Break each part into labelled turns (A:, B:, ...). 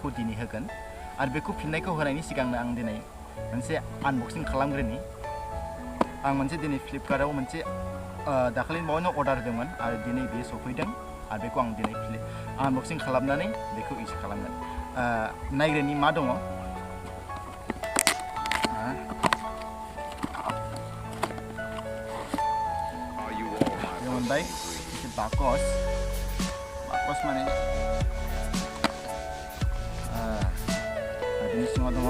A: खौ दिनै होगोन आरो बेखौ फिननायखौ होनायनि सिगांनो आं दिनै मोनसे आनबक्सिं खालामग्रोनि आं मोनसे दिनै फ्लिपकार्टआव मोनसे दाखालि बावैनो अर्डार होदोंमोन आरो दिनै बेयो सफैदों आरो बेखौ आं दिनै आनबक्सिं खालामनानै बेखौ इउज खालामगोन नायग्रोनि मा दङ मोनबाय मोनसे बाकस माने बिनि सिङाव दङ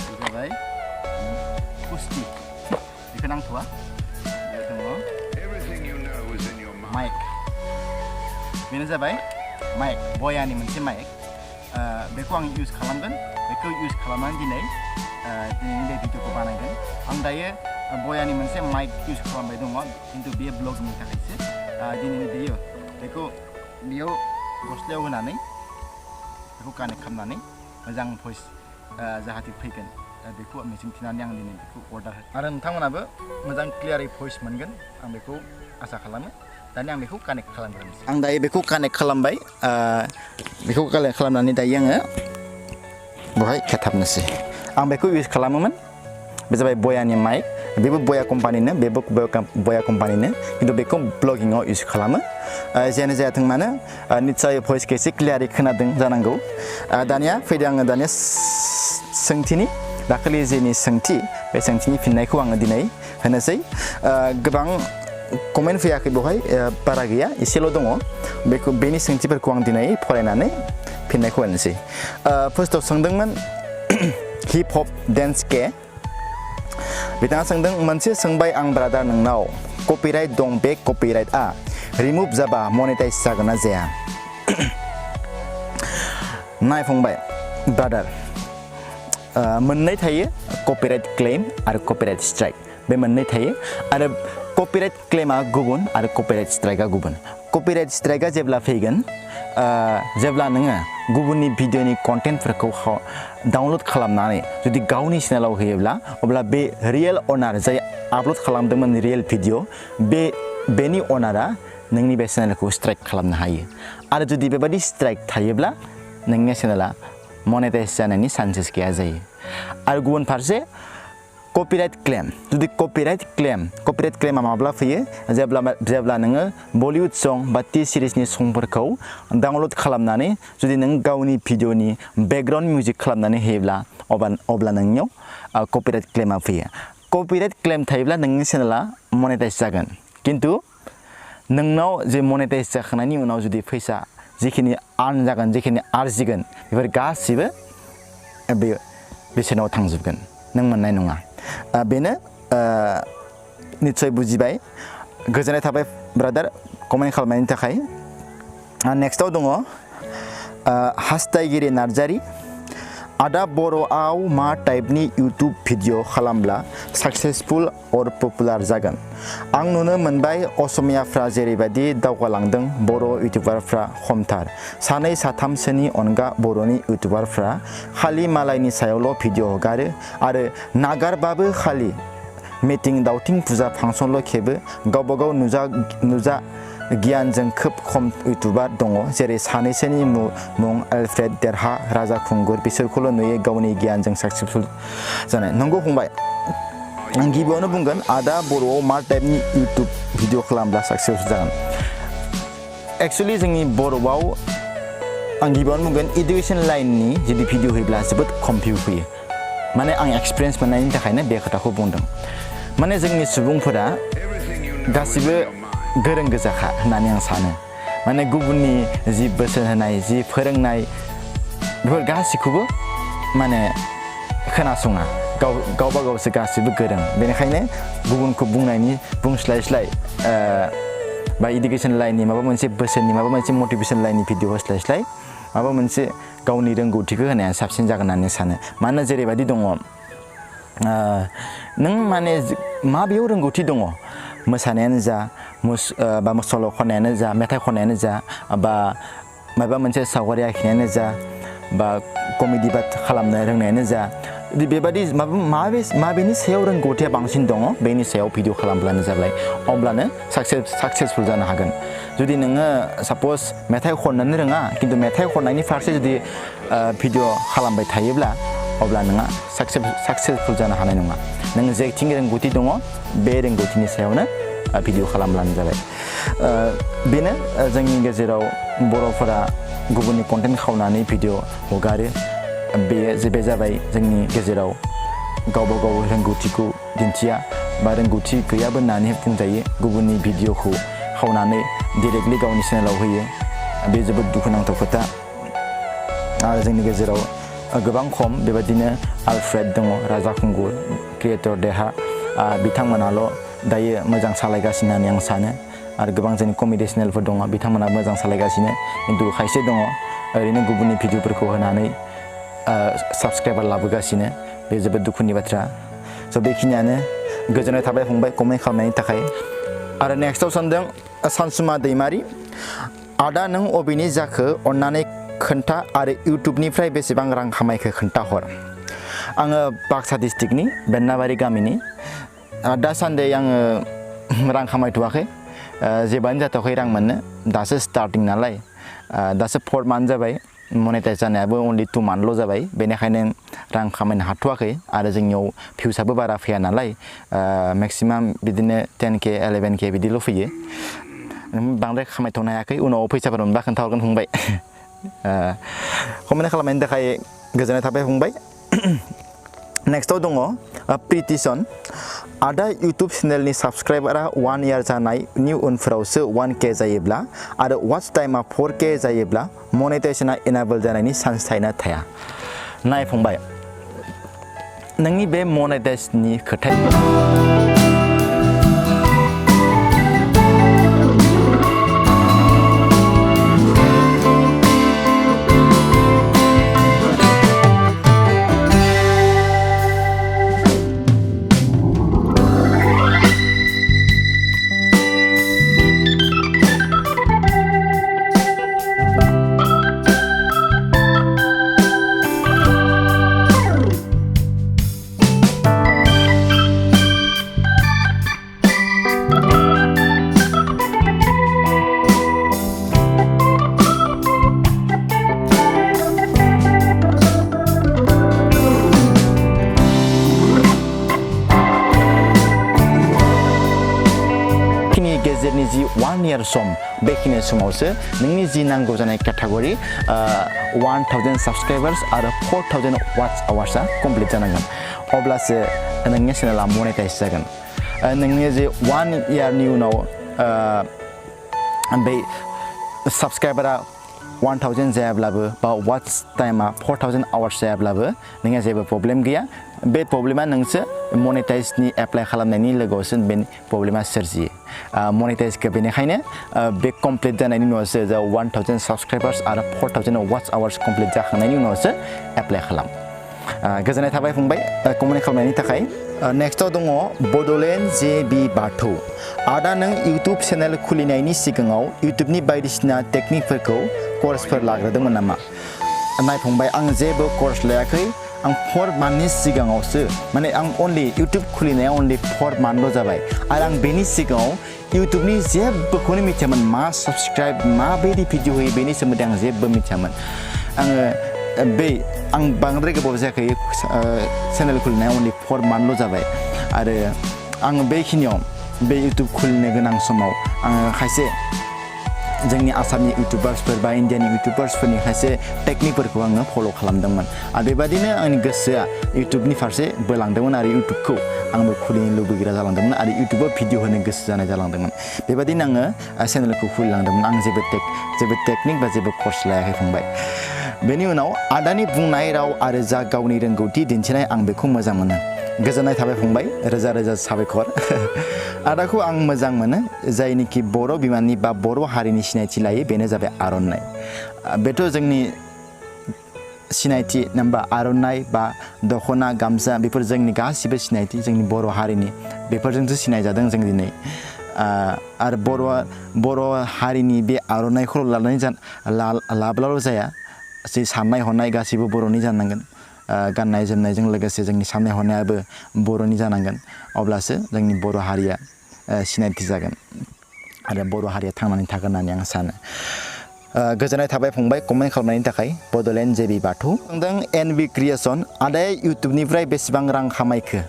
A: बे जाबाय पुष्टि बेखौ नांथ'वा बेयाव दङ माइक बेनो जाबाय माइक बयानि मोनसे माइक बेखौ आं इउज खालामगोन बेखौ इउज खालामनानै दिनैनि बे भिडिअखौ बानायगोन आं दायो बयानि मोनसे माइक इउज खालामबाय दङ खिन्थु बेयो ब्लगिंनि थाखायसो दिनैनि बेखौ बेयाव गस्लायाव होनानै बेखौ कानेक्ट खालामनानै मोजां भइस जाहाथे फैगोन बेखौ मिजिंथिनानै आं दिनै बेखौ अर्डार होदों आरो नोंथांमोनाबो मोजां क्लियारै भइस मोनगोन आं बेखौ आसा खालामो दानिया आं बेखौ कानेक्ट खालामग्रोनोसै आं दायो बेखौ कानेक्ट खालामबाय बेखौ कानेक्ट खालामनानै दायो आङो बेवहाय खेथाबनोसै आं बेखौ इउज खालामोमोन बे जाबाय बयानि माइक बेबो बया कम्पानिनो बेबो बया कम्पानिनो खिन्थु बेखौ ब्लगिंआव इउज खालामो जियानो जायाथों मानो निस्सय भइसखौ एसे क्लियारै खोनादों जानांगौ दानिया फैदो आङो दानिया सोंथिनि दाखालि जेनि सोंथि बे सोंथिनि फिननायखौ आङो दिनै होनोसै गोबां कमेन्ट फैयाखै बेवहाय बारा गैया एसेल' दङ बेनि सोंथिफोरखौ आं दिनै फरायनानै फिननायखौ होनोसै फार्स्टआव सोंदोंमोन हिप हप डेन्स के बिथाङा सोंदों मोनसे सोंबाय आं ब्रादार नोंनाव कपिराइट दं बे कपिराइटआ रिमुभ जाबा मनेटाइज जागोन ना जाया नाय फंबाय ब्रादार मोननै थायो कपिराइट क्लेम आरो कपिराइट स्ट्राइक बे मोननै थायो आरो कपिराइट क्लेमा गुबुन आरो कपिराइट स्ट्राइकआ गुबुन कपिराइट स्ट्राइकआ जेब्ला फैगोन जेब्ला नोङो गुबुननि भिडिअनि कन्टेन्टफोरखौ डाउनलड खालामनानै जुदि गावनि चेनेलाव होयोब्ला अब्ला बे रियेल अनार जाय आपल'ड खालामदोंमोन रियेल भिडिअ बेनि अनारा नोंनि बे चेनेलखौ स्ट्राइक खालामनो हायो आरो जुदि बेबादि स्ट्राइक थायोब्ला नोंनि चेनेला मनेटाइज जानायनि चान्सेस गैया जायो आरो गुबुन फारसे कपिराइट क्लेम जुदि कपिराइट क्लेमा माब्ला फैयो जेब्ला नोङो बलिउड सं बा टि सिरिजनि संफोरखौ डाउनलड खालामनानै जुदि नों गावनि भिडिअनि बेकग्राउन्ड मिउजिक खालामनानै होयोब्ला अब्ला नोंनियाव कपिराइट क्लेमा फैयो कपिराइट क्लेम थायोब्ला नोंनि चेनेला मनेटाइज जागोन खिन्थु नोंनाव जे मनेटाइज जाखांनायनि उनाव जुदि फैसा जिखिनि आर्न जागोन जिखिनि आरजिगोन बेफोर गासिबो बेसेनाव थांजोबगोन नों मोननाय नङा बेनो निस्सय बुजिबाय गोजोननाय थाबाय ब्रादार कमेन्ट खालामनायनि थाखाय नेक्स्टआव दङ हास्थायगिरि नार्जारि आदा बर'आव मा टाइपनि इउटुब भिडिअ खालामब्ला साक्सेसफुल अर पपुलार जागोन आं नुनो मोनबाय असमियाफ्रा जेरैबायदि दावगालांदों बर' इउटुबारफ्रा खमथार सानै साथामसोनि अनगा बर'नि इउटुबारफ्रा खालि मालायनि सायावल' भिडिअ हगारो आरो नागारबाबो खालि मिटिं दावथिं फुजा फांसनल' खेबो गावबागाव नुजा गियानजों खोब खम इउटुबार दङ जेरै सानैसोनि मुं एलफ्रेड देरहा राजा खुंगुर बिसोरखौल' नुयो गावनि गियानजों साक्सेसफुल जानाय नंगौ फंबाय आं गिबियावनो बुंगोन आदा बर'आव मा टाइपनि इउटुब भिडिअ खालामब्ला साक्सेसफुल जागोन एक्सुवेलि जोंनि बर'आव आं गिबियावनो बुंगोन इडुकेसन लाइननि जुदि भिडिअ होयोब्ला जोबोद खम भिउ फैयो माने आं एक्सपिरियेन्स मोननायनि थाखायनो बे खोथाखौ बुंदों माने जोंनि सुबुंफोरा गासिबो गोरों गोजाखा होननानै आं सानो माने गुबुननि जि बोसोन होनाय जि फोरोंनाय बेफोर गासिखौबो माने खोनासङा गावबा गावसो गासिबो गोरों बेनिखायनो गुबुनखौ बुंस्लायस्लाय बा इडुकेसन लाइननि माबा मोनसे बोसोननि माबा मोनसे मटिभेसन लाइननि भिडिअ होस्लायस्लाय माबा मोनसे गावनि रोंगौथिखौ होनाया साबसिन जागोन होननानै सानो मानोना जेरैबायदि दङ नों माने माबेयाव रोंगौथि दङ मोसानायानो जा बा सल' खननायानो जा मेथाइ खननायानो जा बा माबा मोनसे सावगारि आखिनायानो जा बा कमेडि खालामनो रोंनायानो जा बेबादि माबेनि सायाव रोंगौथिया बांसिन दङ बेनि सायाव भिडिअ खालामब्लानो जाबाय अब्लानो साक्सेसफुल जानो हागोन जुदि नोङो साप'ज मेथाइ खननो रोङा खिन्थु मेथाइ खननायनि फारसे जुदि भिडिअ खालामबाय थायोब्ला अब्ला नोंहा साक्सेसफुल जानो हानाय नङा नों जेथिं रोंगौथि दङ बे रोंगौथिनि सायावनो भिडिअ खालामब्लानो जाबाय बेनो जोंनि गेजेराव बर'फोरा गुबुननि कन्टेन्ट खावनानै भिडिअ हगारो बे जाबाय जोंनि गेजेराव गावबा गाव रोंगौथिखौ दिन्थिया बा रोंगौथि गैयाबो होननानै बुंजायो गुबुननि भिडिअखौ खावनानै डाइरेक्टलि गावनि चेनेलाव होयो बे जोबोद दुखुनांथाव खोथा आरो जोंनि गेजेराव गोबां खम बेबायदिनो आलफ्रेड दङ राजा खुंगुर क्रिएटर देहा बिथांमोनाल' दायो मोजां सालायगासिनो होननानै आं सानो आरो गोबां जोंनि कमेडि चेनेलफोर दङ बिथांमोना मोजां सालायगासिनो खिन्थु खायसे दङ ओरैनो गुबुननि भिडिअफोरखौ होनानै साबस्क्राइबार लाबोगासिनो बे जोबोद दुखुनि बाथ्रा स' बेखिनियानो गोजोननाय थाबाय फंबाय कमेन्ट खालामनायनि थाखाय आरो नेक्स्टआव सानदों सानसुमा दैमारि आदा नों अबेनि जाखो अन्नानै खोन्था आरो इउटुबनिफ्राय बेसेबां रां खामायखो खोन्थाहर आङो बाक्सा डिस्ट्रिक्टनि बेन्नाबारि गामिनि दासान्दि आङो रां खामायथ'वाखै जेबानो जाथ'वाखै रां मोननो दासो स्टार्टिं नालाय दासो 4 मान्थ जाबाय मनेटाइज जानायाबो अनलि 2 मान्थल' जाबाय बेनिखायनो रां खामायनो हाथ'वाखै आरो जोंनियाव भिउसाबो बारा फैया नालाय मेक्सिमाम बिदिनो 10K 11K बिदिल' फैयो बांद्राय खामायथ'नो हायाखै उनाव फैसाफोर मोनबा खोन्थाहरगोन फंबाय कमेन्ट खालामनायनि थाखाय गोजोननाय थाबाय फंबाय नेक्स्टआव दङ प्रिटिसन आदा इउटुब चेनेलनि साबस्क्राइबारा 1 इयार जानायनि उनफोरावसो 1K जायोब्ला आरो वाच टाइमा 4K जायोब्ला मनेटाइजेशना इनेबल जानायनि चान्स थायोना थाया नाय फंबाय नोंनि बे मनेटाइजेशननि खोथाया गेजेरनि जि 1 इयार सम बेखिनि समावसो नोंनि जि नांगौ जानाय केटेगरि 1000 साबस्क्राइबार्स आरो 4000 वाच आवार्सआ कमप्लिट जानांगोन अब्लासो नोंनि चेनेला मनेटाइज जागोन नोंनि जे 1 इयारनि उनाव बे साबस्क्राइबारा 1000 जायाब्लाबो बा वाच टाइमा 4000 आवार्स जायाब्लाबो नोंहा जेबो प्रब्लेम गैया बे प्रब्लेमा नोंसो मनेटाइजनि एप्लाइ खालामनायनि लोगोआवसो बे प्रब्लेमा सोरजियो मनेटाइजखौ बेनिखायनो बे कमप्लिट जानायनि उनावसो 1000 साबस्क्राइबार्स आरो 4000 वाच आवार्स कमप्लिट जाखांनायनि उनावसो एप्लाइ खालाम गोजोननाय थाबाय फंबाय कमेन्ट खालामनायनि थाखाय नेक्स्टआव दङ बड'लेण्ड JB बाथौ आदा नों इउटुब चेनेल खुलिनायनि सिगाङाव इउटुबनि बायदिसिना टेकनिकफोरखौ कर्सफोर लाग्रोदोंमोन नामा नाय फंबाय आं जेबो कर्स लायाखै आं 4 मान्थनि सिगाङावसो माने आं अनलि इउटुब खुलिनाया अनलि 4 मान्थल' जाबाय आरो आं बेनि सिगाङाव इउटुबनि जेबोखौनो मिथियामोन मा साबस्क्राइब माबायदि भिडिअ होयो बेनि सोमोन्दै आं जेबो मिथियामोन आं बांद्राय गोबाव जायाखै चेनेल खुलिनाया अनलि 4 मान्थल' जाबाय आरो आं बेखिनियाव बे इउटुब खुलिनो गोनां समाव आङो खायसे जोंनि आसामनि इउटुबार्सफोर बा इन्डियानि इउटुबार्सफोरनि खायसे टेकनिकफोरखौ आङो फल' खालामदोंमोन आरो बेबादिनो आंनि गोसोआ इउटुबनि फारसे बोलांदोंमोन आरो इउटुबखौ आंबो खुलिनो लुबैग्रा जालांदोंमोन आरो इउटुबाव भिडिअ होनो गोसो जानाय जालांदोंमोन बेबादिनो आङो चेनेलखौ खुलिलांदोंमोन आं जेबो टेकनिक बा जेबो कर्स लायाखै फंबाय बेनि उनाव आदानि बुंनाय राव आरो जा गावनि रोंगौथि दिन्थिनाय आं बेखौ मोजां मोनो गोजोननाय थाबाय फंबाय रोजा रोजा साबायखर आदाखौ आं मोजां मोनो जायनिखि बर' बिमानि बा बर' हारिनि सिनायथि लायो बेनो जाबाय आर'नाइ बेथ' जोंनि सिनायथि नङा आर'नाइ बा दख'ना गामसा बेफोर जोंनि गासिबो सिनायथि जोंनि बर' हारिनि बेफोरजोंसो सिनायजादों जों दिनै आरो बर' हारिनि बे आर'नाइखौ लाब्लाल' जाया जे साननाय हनाय गासिबो बर'नि जानांगोन गाननाय जोमनायजों लोगोसे जोंनि साननाय हनायाबो बर'नि जानांगोन अब्लासो जोंनि बर' हारिया सिनायथि जागोन आरो बर' हारिया थांनानै थागोन होननानै आं सानो गोजोननाय थाबाय फंबाय कमेन्ट खालामनायनि थाखाय बड'लेण्ड जेबि बाथौ नों एनबि क्रिएशन आदाया इउटुबनिफ्राय बेसेबां रां खामायखो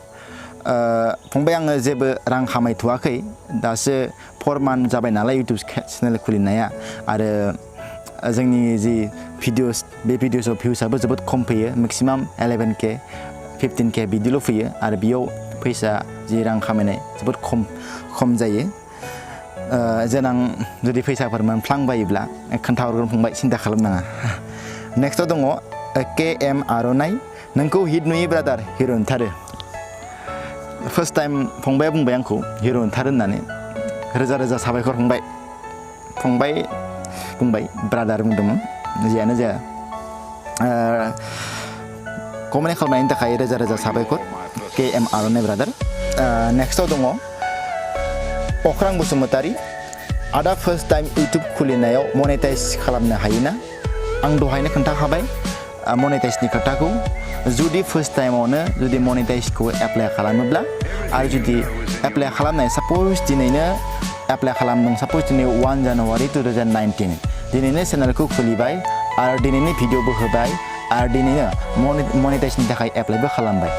A: फंबाय आङो जेबो रां खामायथ'वाखै दासो 4 मान्थ जाबाय नालाय इउटुब चेनेल खुलिनाया आरो जोंनि जि भिडिअस बे भिडिअसआव भिउसआबो जोबोद खम फैयो मेक्सिमाम 11K 15K बिदिल' फैयो आरो बेयाव फैसा जि रां खामायनाय जोबोद खम जायो जेनां जुदि फैसाफोर मोनफ्लांबायोब्ला खोन्थाहरगोन फंबाय सिन्था खालामनाङा नेक्स्टआव दङ KM आर'नाइ नोंखौ हिट नुयो ब्रादार हिर' ओंखारो फार्स्ट टाइम फंबाया बुंबाय आंखौ हिर' ओंखारो होननानै रोजा रोजा साबायखर फंबाय बुंबाय ब्रादार बुंदोंमोन जियानो जाया कमेन्ट खालामनायनि थाखाय रोजा रोजा साबायखर KM आर'नाइ ब्रादार नेक्स्टआव दङ अख्रां बसुमतारी आदा फार्स्ट टाइम इउटुब खुलिनायाव मनेटाइज खालामनो हायोना आं दहायनो खोन्थाखाबाय मनेटाइजनि खोथाखौ जुदि फार्स्ट टाइमावनो जुदि मनेटाइजखौ एप्लाइ खालामोब्ला आरो जुदि एप्लाइ खालामनाय साप'ज दिनैनो एप्लाइ खालामदों साप'ज दिनै 1 जानुवारि 2019 दिनैनो चेनेलखौ खुलिबाय आरो दिनैनो भिडिअबो होबाय आरो दिनैनो मनेटाइजनि थाखाय एप्लाइबो खालामबाय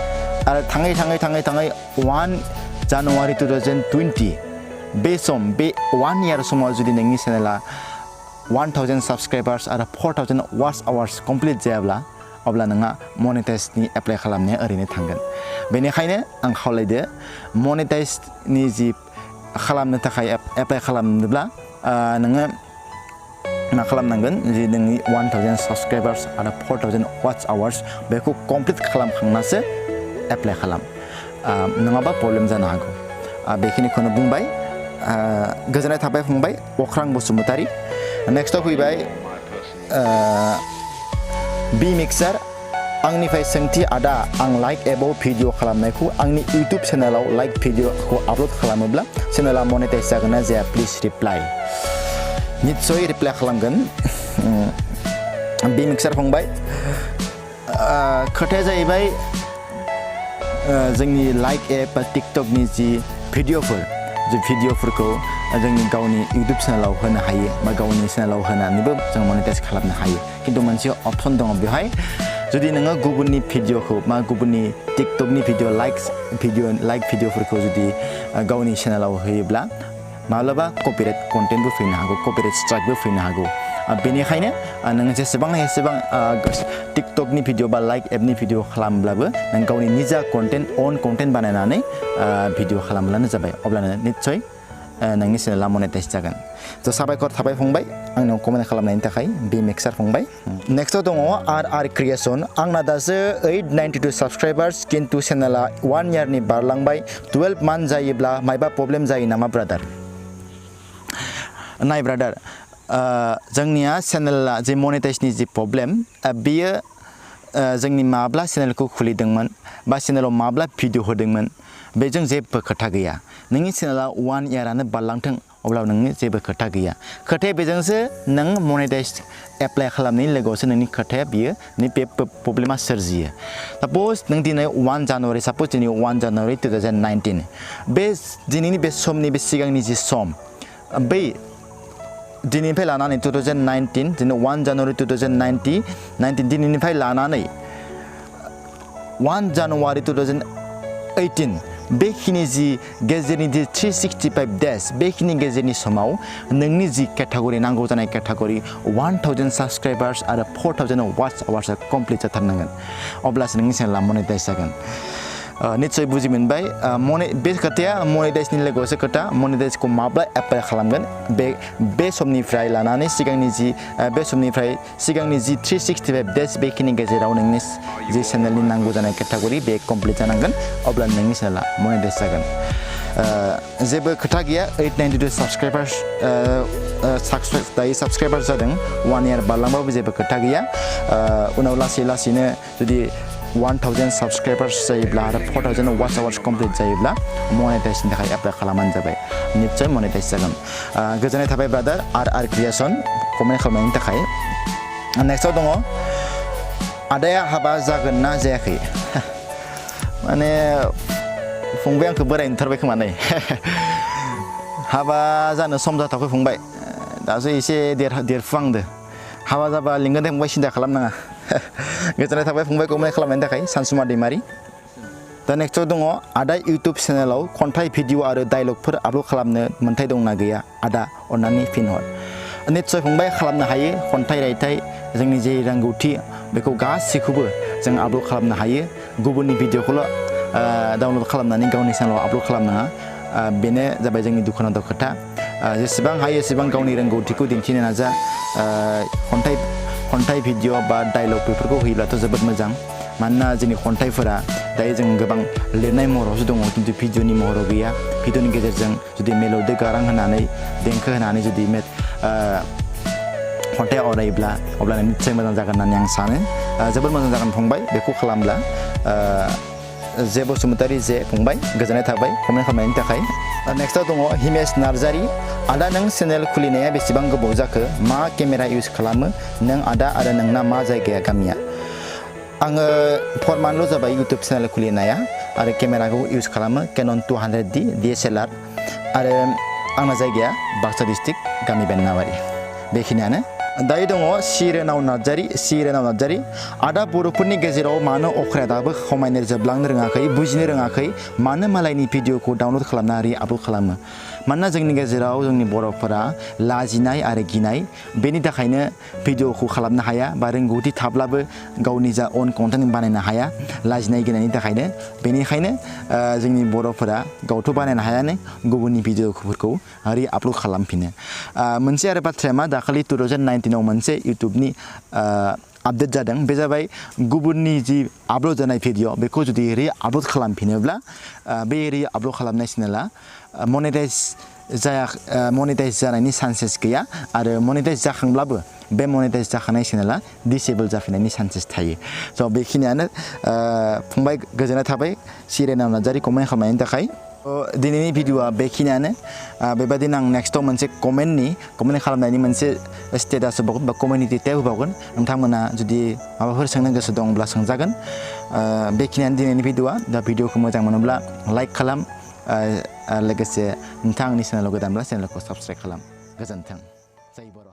A: आरो थाङै 1 जानुवारि 2020 बे 1 इयार समाव जुदि नोंनि चेनेला 1000 साबस्क्राइबार्स आरो 4000 वाच आवार्स कमप्लिट जायाब्ला अब्ला नोंहा मनेटाइजनि एप्लाइ खालामनाया ओरैनो थांगोन बेनिखायनो आं खावलायदो मनेटाइजनि जि खालामनो थाखाय एप्लाइ खालामनोब्ला नोङो मा खालामनांगोन जि नोंनि 1000 साबस्क्राइबार्स आरो 4000 वाच आवार्स बेखौ कमप्लिट खालामखांनासो एप्लाइ खालाम नङाबा प्रब्लेम जानो हागौ बेखिनिखौनो बुंबाय गोजोननाय थाबाय फंबाय अख्रां बसुमतारी नेक्स्टआव फैबाय बि मिक्सार आंनिफ्राय सोंथि आदा आं लाइक एबाव भिडिअ खालामनायखौ आंनि इउटुब चेनेलाव लाइक भिडिअखौ आपल'ड खालामोब्ला चेनेला मनेटाइज जागोन ना जाया प्लिज रिप्लाइ निस्सय रिप्लाइ खालामगोन बि मिक्सार फंबाय खोथाया जाहैबाय जोंनि लाइक एप बा टिकटकनि जि भिडिअफोरखौ जोंनि गावनि इउटुब चेनेलाव होनो हायो बा गावनि चेनेलाव होनानैबो जों मनेटाइज खालामनो हायो खिन्थु मोनसे अपसन दङ बेवहाय जुदि नोङो गुबुननि भिडिअखौ बा गुबुननि टिकटकनि लाइक भिडिअफोरखौ जुदि गावनि चेनेलाव होयोब्ला माब्लाबा कपिराइट कन्टेन्टबो फैनो हागौ कपिराइट स्ट्राइकबो फैनो हागौ बेनिखायनो नोङो जेसेबां टिकटकनि भिडिअ बा लाइक एपनि भिडिअ खालामब्लाबो नों गावनि निजा अन कन्टेन्ट बानायनानै भिडिअ खालामब्लानो जाबाय अब्लानो निस्सय नोंनि चेनेला मनेटाइज जागोन थ' साबायखर थाबाय फंबाय आंनाव कमेन्ट खालामनायनि थाखाय बि मिक्सार फंबाय नेक्स्टआव दङ आर क्रिएशन आंना दासो 892 साबस्क्राइबार्स खिन्थु चेनेला 1 इयारनि बारलांबाय 12 मान्थ जायोब्ला मायबा प्रब्लेम जायो नामा ब्रादार नाय ब्रादार जोंनिया चेनेला जे मनेटाइजनि जि प्रब्लेम बेयो जोंनि माब्ला चेनेलखौ खुलिदोंमोन बा चेनेलाव माब्ला भिडिअ होदोंमोन बेजों जेबो खोथा गैया नोंनि चेनेला 1 इयारानो बारलांथों अब्ला नोंनि जेबो खोथा गैया खोथाया बेजोंसो नों मनेटाइज एप्लाइ खालामनायनि लोगोआवसो नोंनि खोथाया बियो बे प्रब्लेमा सोरजियो साप'ज नों दिनै 1 जानुवारि 2019 बे दिनैनि बे समनि बे सिगांनि जि सम बै दिनैनिफ्राय लानानै 2019 दिनै 1 जानुवारि 2019 दिनैनिफ्राय लानानै 1 जानुवारि 2018 बेखिनि जि गेजेरनि जि 365 डेज बेखिनि गेजेरनि समाव नोंनि जि केटागरि नांगौ जानाय केटागरि 1000 साबस्क्राइबार्स आरो 4000 वाच आवार्सआ कमप्लिट जाथारनांगोन अब्लासो नोंनि चेनेला मनेटाइज जागोन निस्सय बुजि मोनबाय बे खोथाया मनेटाइजनि लोगोआवसो खोथा मनेटाइजखौ माब्ला एप्लाइ खालामगोन बे समनिफ्राय लानानै सिगांनि जि 365 डेज बेखिनि गेजेराव नोंनि जि चेनेलनि नांगौ जानाय केटागरि बे कमप्लिट जानांगोन अब्ला नोंनि चेनेला मनेटाइज जागोन जेबो खोथा गैया 892 साबस्क्राइबार्स दायो साबस्क्राइबार्स जादों 1 इयार बारलांबाबो जेबो खोथा गैया उनाव लासैनो जुदि 1000 साबस्क्राइबार्स जायोब्ला आरो 4000 वाच आवार्स कमप्लिट जायोब्ला मनेटाइजनि थाखाय एप्लाइ खालामबानो जाबाय निस्सय मनेटाइज जागोन गोजोननाय थाबाय ब्रादार आर क्रिएशन कमेन्ट खालामनायनि थाखाय नेक्स्टआव दङ आदाया हाबा जागोन ना जायाखै माने फंबाय आंखौ बोराय नुथारबाय खोमा नै हाबा जानो सम जाथ'वाखै फंबाय दासो एसे देरफुहांदो हाबा जाबा लिंगोन दे फंबाय सिन्था खालामनाङा गोजोननाय थाबाय फंबाय कमेन्ट खालामनायनि थाखाय सानसुमा दैमारि दा नेक्स्टआव दङ आदा इउटुब चेनेलाव खन्थाइ भिडिअ आरो डायलगफोर आपल'ड खालामनो मोन्थाय दंना गैया आदा अन्नानै फिन हर निस्सय फंबाय खालामनो हायो खन्थाइ रायथाइ जोंनि जे रोंगौथि बेखौ गासैखौबो जों आपल'ड खालामनो हायो गुबुननि भिडिअखौल' डाउनल'ड खालामनानै गावनि चेनेलाव आपल'ड खालामनाङा बेनो जाबाय जोंनि दुखुनांथाव खोथा जेसेबां हायो एसेबां गावनि रोंगौथिखौ दिन्थिनो नाजा खन्थाइ भिडिअ बा डायलग बेफोरखौ होयोब्लाथ' जोबोद मोजां मानोना जोंनि खन्थाइफोरा दायो जों गोबां लिरनाय महरावसो दङ खिन्थु भिडिअनि महराव गैया भिडिअनि गेजेरजों जुदि मेलौदो गारां होनानै देंखो होनानै जुदि खन्थाइ आवरायोब्ला अब्लानो निस्सय मोजां जागोन होननानै आं सानो जोबोद मोजां जागोन फंबाय बेखौ खालामब्ला जे बसुमतारी जे फंबाय गोजोननाय थाबाय कमेन्ट खालामनायनि थाखाय नेक्स्टआव दङ हिमेश नार्जारी आदा नों चेनेल खुलिनाया बेसेबां गोबाव जाखो मा केमेरा इउज खालामो नों आदा आरो नोंना मा जायगाया गामिया आङो 4 मान्थल' जाबाय इउटुब चेनेल खुलिनाया आरो केमेराखौ इउज खालामो केनन 200D DSLR आरो आंना जायगाया बाक्सा डिस्ट्रिक्ट गामि बेन्नाबारि बेखिनियानो दायो दङ सिरेनाव नार्जारी आदा बर'फोरनि गेजेराव मानो अख्राया दाबो खमायनो जोबलांनो रोङाखै बुजिनो रोङाखै मानो मालायनि भिडिअखौ डाउनल'ड खालामना आपल'ड खालामो मानोना जोंनि गेजेराव जोंनि बर'फोरा लाजिनाय आरो गिनाय बेनि थाखायनो भिडिअखौ खालामनो हाया बा रोंगौथि थाब्लाबो गावनि जा अन कन्टेन्ट बानायनो हाया लाजिनाय गिनायनि थाखायनो बेनिखायनो जोंनि बर'फोरा गावथ' बानायनो हायानो गुबुननि भिडिअफोरखौ आपल'ड खालामफिनो मोनसे आरो बाथ्राया मा दाखालि 2019 आव मोनसे इउटुबनि आपडेट जादों बे जाबाय गुबुननि जि आपल'ड जानाय भिडिअ बेखौ जुदि आपल'ड खालामफिनोब्ला बे आपल'ड खालामनाय चेनेला मनेटाइज जानायनि चान्सेस गैया आरो मनेटाइज जाखांब्लाबो बे मनेटाइज जाखानाय चेनेला डिसेबल जाफिननायनि चान्सेस थायो स' बेखिनियानो फंबाय गोजोननाय थाबाय सिरेना नार्जारी कमेन्ट खालामनायनि थाखाय दिनैनि भिडिअआ बेखिनियानो बेबायदिनो आं नेक्स्टआव मोनसे कमेन्ट खालामनायनि मोनसे स्टेटास होबावगोन बा कमिउनिटि टेब होबावगोन नोंथांमोना जुदि माबाफोर सोंनो गोसो दंब्ला सोंजागोन बेखिनियानो दिनैनि भिडिअआ दा भिडिअखौ मोजां मोनोब्ला लाइक खालाम लोगोसे नोंथां आंनि चेनेलाव गोदानब्ला चेनेलखौ साबस्क्राइब खालाम गोजोन्थों जय बर'